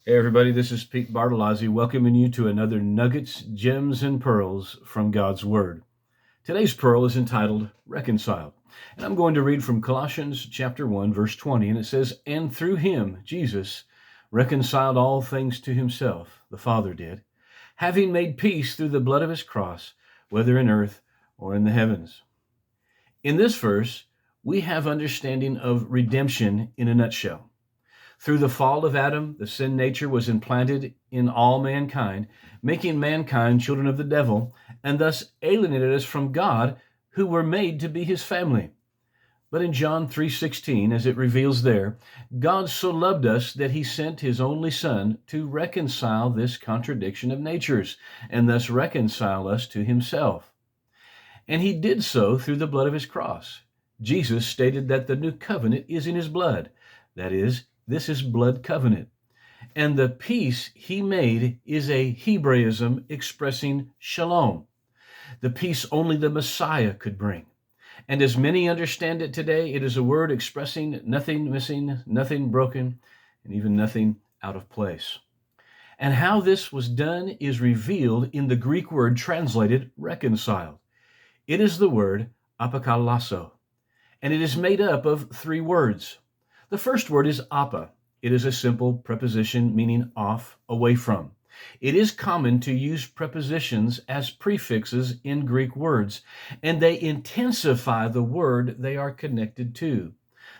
Hey everybody, this is Pete Bartolozzi welcoming you to another Nuggets, Gems, and Pearls from God's Word. Today's pearl is entitled Reconciled, and I'm going to read from Colossians chapter 1, verse 20, and it says, "And through him, Jesus, reconciled all things to himself, the Father did, having made peace through the blood of his cross, whether in earth or in the heavens." In this verse, we have understanding of redemption in a nutshell. Through the fall of Adam, the sin nature was implanted in all mankind, making mankind children of the devil, and thus alienated us from God, who were made to be his family. But in John 3:16, as it reveals there, God so loved us that he sent his only Son to reconcile this contradiction of natures, and thus reconcile us to himself. And he did so through the blood of his cross. Jesus stated that the new covenant is in his blood. That is, this is blood covenant. And the peace he made is a Hebraism expressing shalom, the peace only the Messiah could bring. And as many understand it today, it is a word expressing nothing missing, nothing broken, and even nothing out of place. And how this was done is revealed in the Greek word translated reconciled. It is the word apokalasso, and it is made up of three words. The first word is apa. It is a simple preposition meaning off, away from. It is common to use prepositions as prefixes in Greek words, and they intensify the word they are connected to.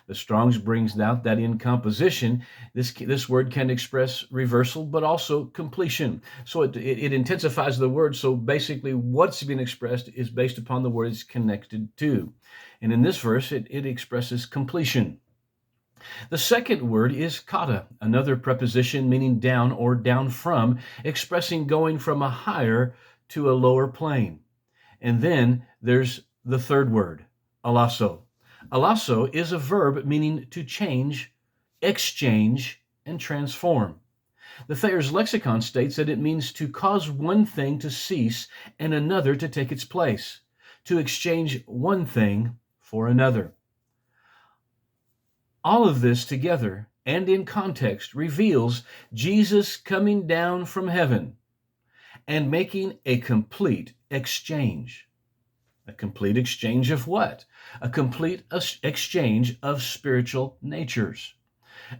The Strong's brings out that in composition, this word can express reversal, but also completion. So it intensifies the word. So basically, what's being expressed is based upon the word it's connected to. And in this verse, it expresses completion. The second word is kata, another preposition meaning down or down from, expressing going from a higher to a lower plane. And then there's the third word, alasso. Alasso is a verb meaning to change, exchange, and transform. The Thayer's lexicon states that it means to cause one thing to cease and another to take its place, to exchange one thing for another. All of this together and in context reveals Jesus coming down from heaven and making a complete exchange. A complete exchange of what? A complete exchange of spiritual natures.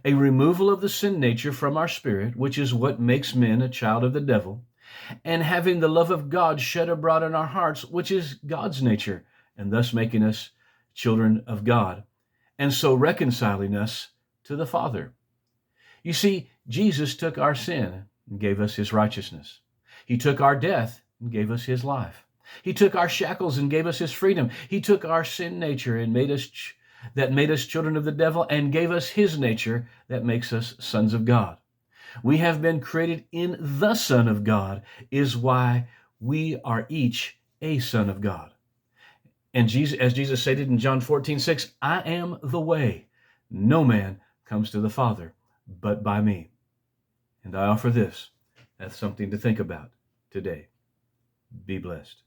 A removal of the sin nature from our spirit, which is what makes men a child of the devil, and having the love of God shed abroad in our hearts, which is God's nature, and thus making us children of God, and so reconciling us to the Father. You see, Jesus took our sin and gave us his righteousness. He took our death and gave us his life. He took our shackles and gave us his freedom. He took our sin nature and made us children of the devil and gave us his nature that makes us sons of God. We have been created in the Son of God, is why we are each a son of God. And Jesus, as Jesus stated in John 14:6, I am the way. No man comes to the Father but by me. And I offer this as something to think about today. Be blessed.